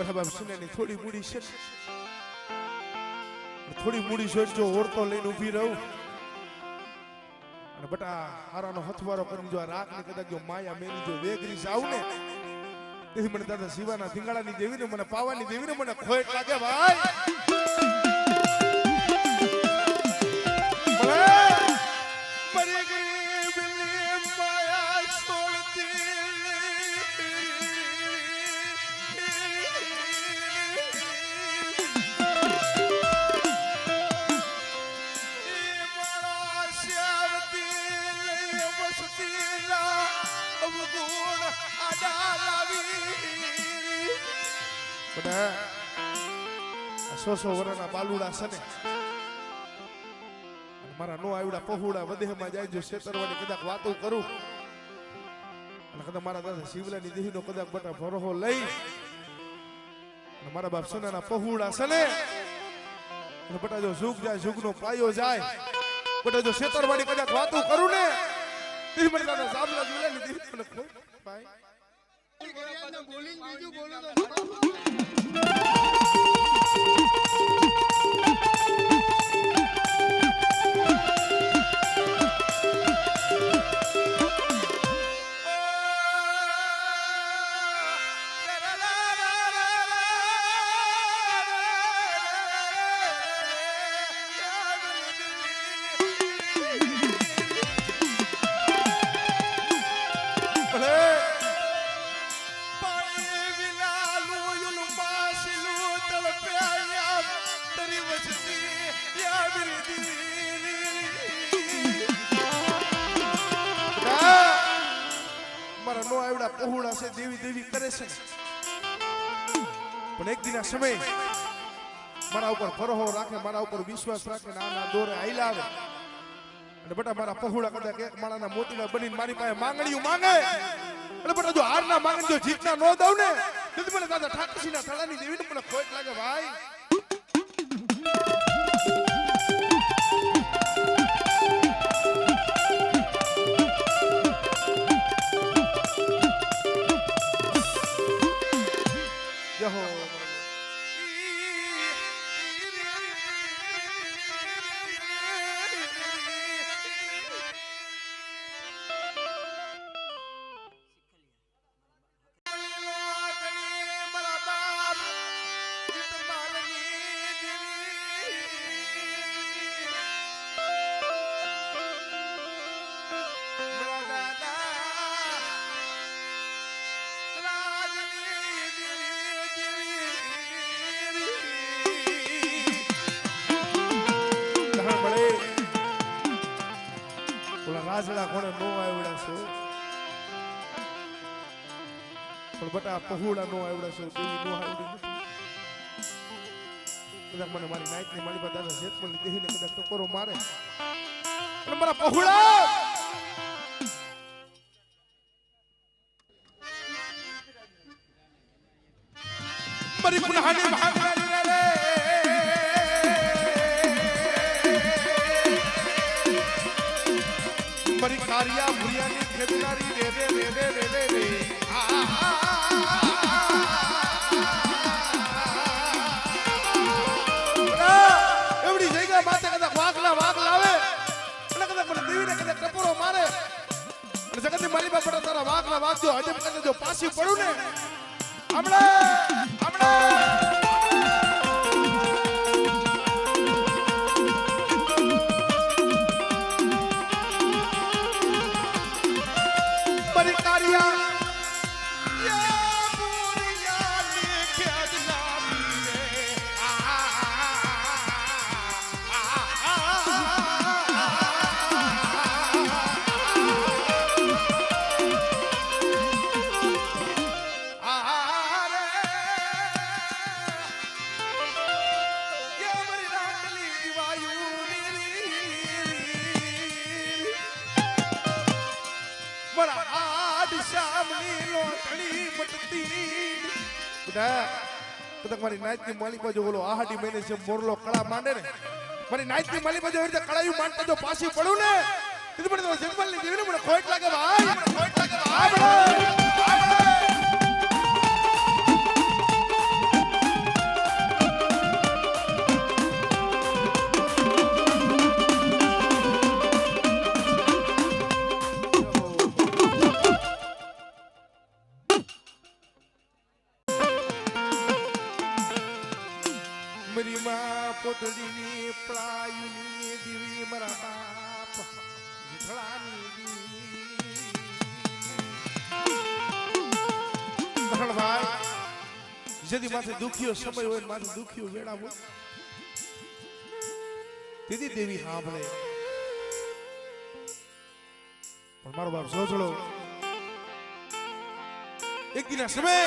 બરાબર સુનેની થોડી મૂડી છે, થોડી મૂડી છે જો ઓરતો લઈને ઊભી રહું અને બટા હારાનો હથવારો કરી જો રાખની કદાચ જો માયા મેલી જો વેગરી જાવ ને તેથી મને દાદા શિવાના ધીંગાળાની દેવીને મને પાવાની દેવીને મને ખોટ લાગે ભાઈ. સો વર્ષના બાલુડા છે ને મારા નો આવડા પહોળા વધેમાં જાય જો શેતરવાની કદાચ વાતો કરું અને કદાચ મારા દાદા શિવલાની દેહીનો કદાચ બટા ભરોહો લઈ અને મારા બાપ સોનાના પહોળા છે ને અને બટા જો ઝુક જાય ઝુકનો પાયો જાય બટા જો શેતરવાની કદાચ વાતો કરું ને તે મને દાદા સાબલા શિવલાની દેહી મને ભાઈ બોલીને બીજું બોલું પહોળા છે દેવી દેવી કરે છે પણ એક દિન સમય મારા ઉપર ભરોસો રાખે મારા ઉપર વિશ્વાસ રાખે નાના દોરે આઈલા આવે અને બટા મારા પહોળા કદાચ એક માણાના મોતીના બનીને મારી પાસે માંગણીયું માંગે એટલે બટા જો હારના માંગે જો જીતના નો દઉં ને તેથી મને દાદા ઠાકરસીના થળાની દેવીને મને ખોટ લાગે ભાઈ. રાજડા કોણે નો આવડા છો પણ બટા પહોળા નો આવડા છો દેવી નો આવડી કદાચ મને મારી નાઈટની મારી પાસે દાદા જેતમલ દેહીને કદાચ ટકોરો મારે અને મારા પહોળા મારી પુનહાની ભાગવાની રે મારી કારિયા ભુરિયાની ખેદનારી રે રે રે રે રે રે રે એવડી જગ્યા માથે કદાચ વાઘલા વાઘ લાવે અને કદાચ મને દેવીને કદાચ ટપોરો મારે અને જગતની માલી બાપડા તારા વાઘલા વાઘ જો હજમ કરીને જો પાછી પડું ને હમણાં મારી નાઈટની માલી બાજુ ઓલો આહાડી મહિને છે મોરલો કળા માંડે ને મારી નાઈટની માલી બાજુ એવી રીતે કળાયું માંડતા જો પાછી પડું ને તો મને જન્મલની દેવીને મને ખોટ લાગે ભાઈ ખોટ લાગે ભાઈ પોતડીની પળાયુની દીવી મારા બાપ જીઠળાની ભાઈ જેથી માથે દુખ્યો સમય હોય માથે દુખ્યો વેળા હોય તેથી દેવી સાંભળે પણ મારો બાપ સોચડો એક દિના સમય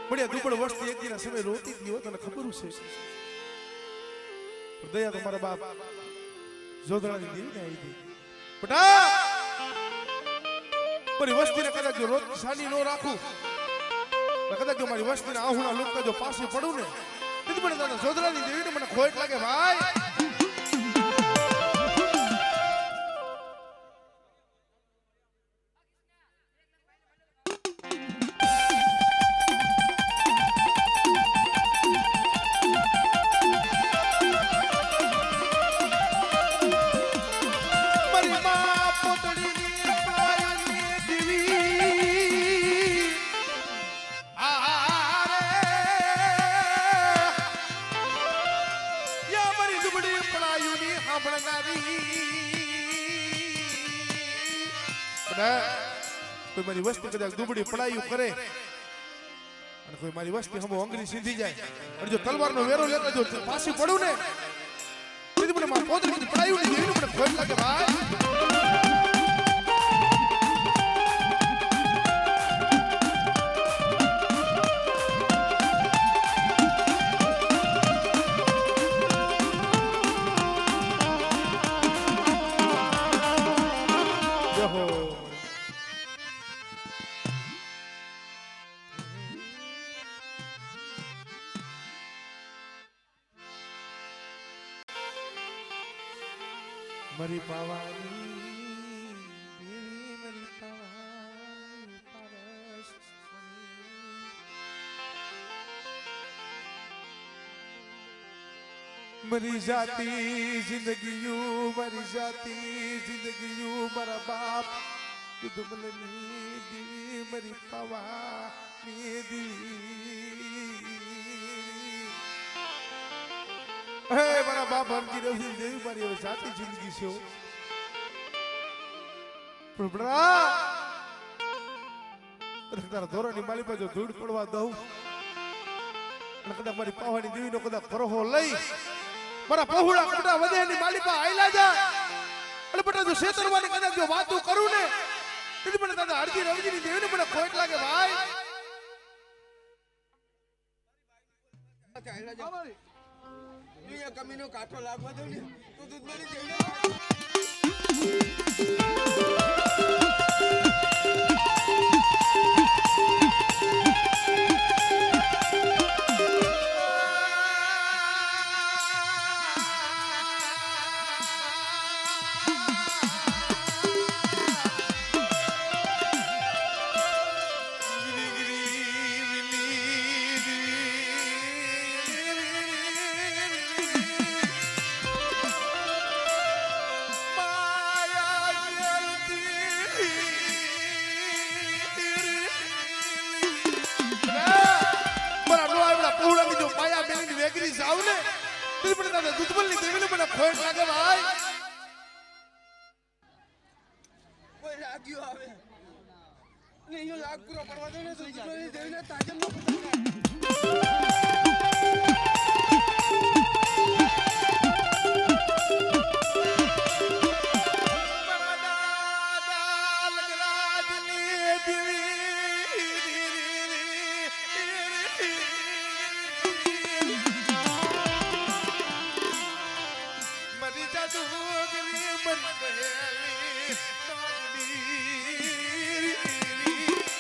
બઢિયા દુબળ વસ્તી એક દિના સમય રોતી હતી હોય તને ખબર છે પણ દયા તો મારા બાપ જોધડાની દેવી ને આવી હતી બટા મારી વસ્તીને કદાચ જો રોજ સાની નો રાખું કદાચ જો મારી વસ્તીને આહુણા લોકતા જો પાસે પડું ને તેથી મને દાદા જોધડાની દેવીને મને ખોટ લાગે ભાઈ કોઈ મારી વસ્તી કદાચ દુબળી પડાયું કરે અને કોઈ મારી વસ્તી હમો અંગરી સીધી જાય અને જો તલવારનો વેરો લેતા જો પાછી પડું ને તેથી મને મારા પોતરી પડાયું ને જેવીને મને ખોટ લાગે ભાઈ મરી પાવાની દેવી મરી પાવાની પારસ મરી જાતી જિંદગીયું મરી જાતી જિંદગીયું મારા બાપ દુદમલની દેવી મરી પાવાની દેવી હે મારા બાપ હરજી રવજી દેવી મારી હવે જાતી જિંદગી છે પ્રભરા તારા ધોરણની માલી પર જો ધૂળ પડવા દઉં અને કદાચ મારી પાવાની દેવીનો કદાચ ફરહો લઈ મારા પહોળા કડા વધેની માલી પર આયલા જા અને બટા જો શેતરવાની કદાચ જો વાતો કરું ને તેથી મને દાદા હરજી રવજીની દેવીને મને ખોટ લાગે ભાઈ કમીનો કાઠો લાગવા દો ને તો દૂધ મળી જઈને ખોટ લાગે ભાઈ કોઈ લાગ્યો આવે ને યો લાગ પૂરો પડવા દે ને તો દેવીને તાજમ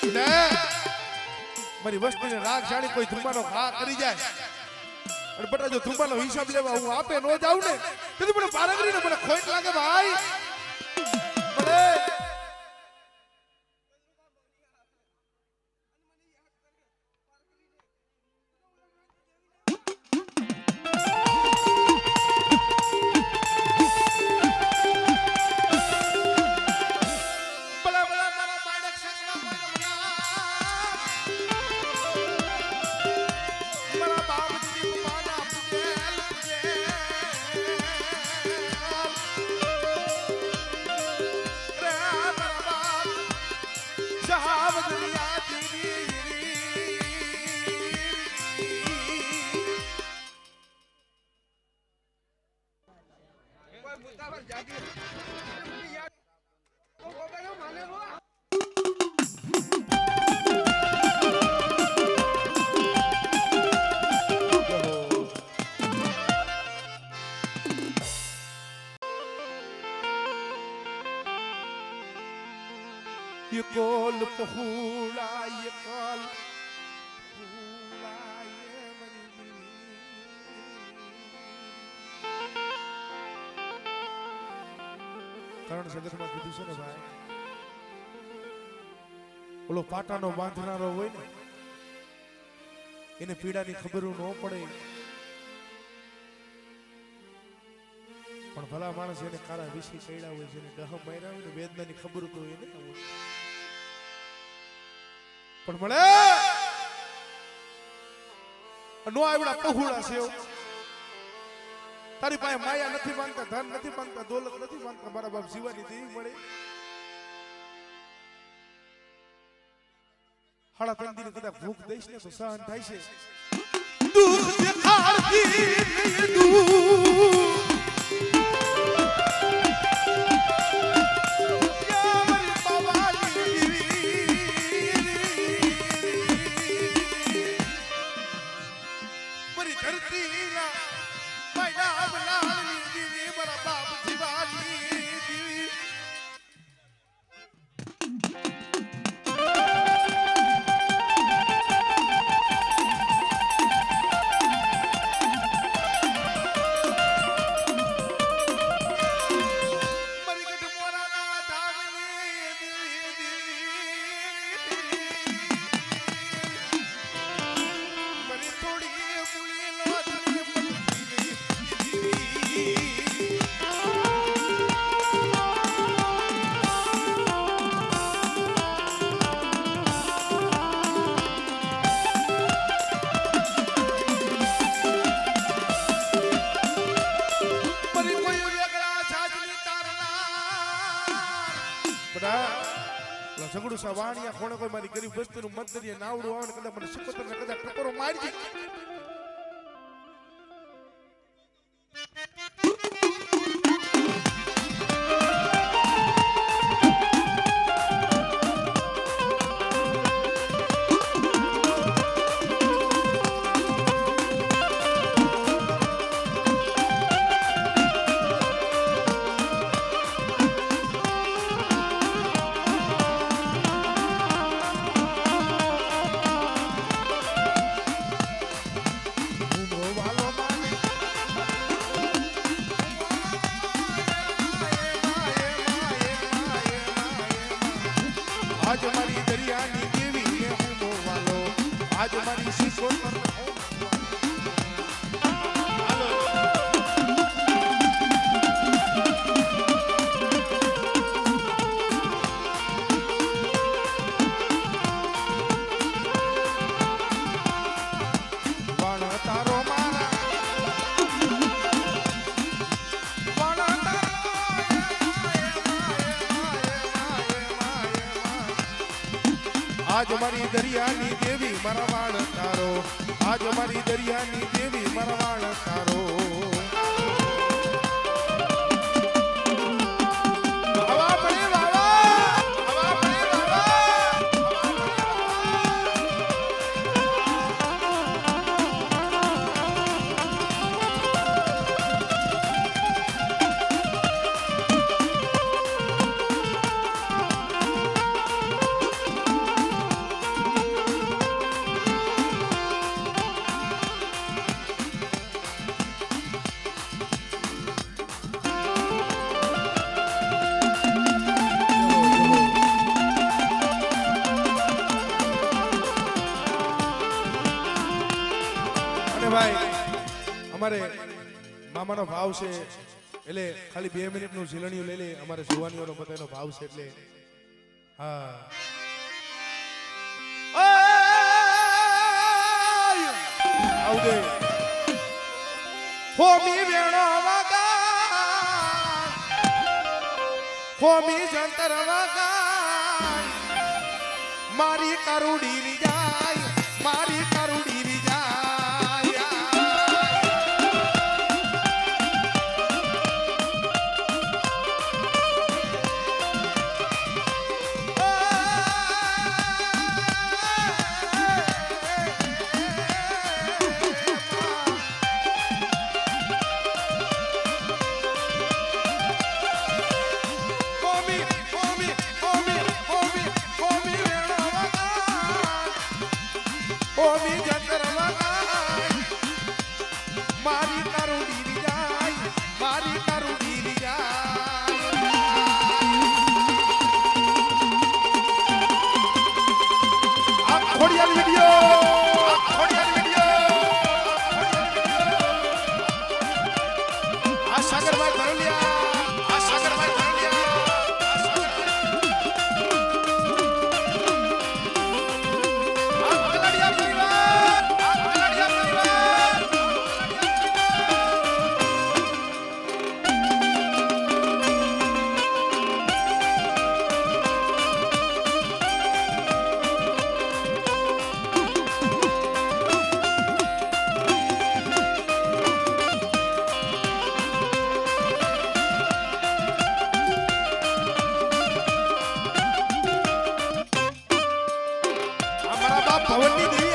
ન મારી વસ્તીને રાગ જાણી કોઈ ધુમાનો ઘા કરી જાય અને બટા જો ધુમાનો હિસાબ લેવા હું આપે નો જાઉં ને તેથી મને પારગરીને મને ખોટ લાગે ભાઈ ભલે મારા બાપ દીદી માના પૂજે કોલ પહુડા કોલ પહુડા કારણ સગતમાં કીધું છે ને ભાઈ, ઓલો પાટાનો બાંધનારો હોય ને એને પીડાની ખબર ન પડે, પણ ભલા માણસ એને કાળા વિશે કઈડા હોય છે, ડહ માર્યા હોય ને વેદનાની ખબર તો એને પણ મળે નો આવડા પહુડા છે. તારી પાસે માયા નથી માંગતા, ધન નથી માંગતા, દોલત નથી માંગતા, મારા બાપ જીવાની દેવી મળે. હાડા ત્રણ દિન કદાચ ભૂખ દઈશ ને તો સહન થાય છે. દુઃખ દેખાડતી ઝઘડું સા વાણિયા કોણે કોઈ મારી ગરીબ વસ્તીનું મદદરીએ નાવડું આવે ને કદાચ મને સિકોતર ને કદાચ ટકોરો મારજી. આજ મારી દરિયાની દેવી ને હું મોવાલો, આજ મારી સિકોતર આજ મારી દરિયાની દેવી મારા વાળ તારો, આજ મારી દરિયાની દેવી મારા વાળ તારો. હવા પડે વાવા, હવા પડે ભાઈ અમારે મામાનો ભાવ છે એટલે ખાલી 2 મિનિટનું ઝીલણિયું લઈ લે. અમારે જુવાનીઓનો બધાનો ભાવ છે એટલે હા આવજે. હોમી વેણો વગા, હોમી જંતર વગા, મારી કરુડી ની જાય, મારી કરુડી ની જાય. ખોડિયાર વિડિયો ખોડિયાર વિડિયો આ સાગરભાઈ ધરોલિયા આ સાગરભાઈ ધરોલિયા આ કલાડિયા પરિવાર આ કલાડિયા પરિવાર ભવનની દેવી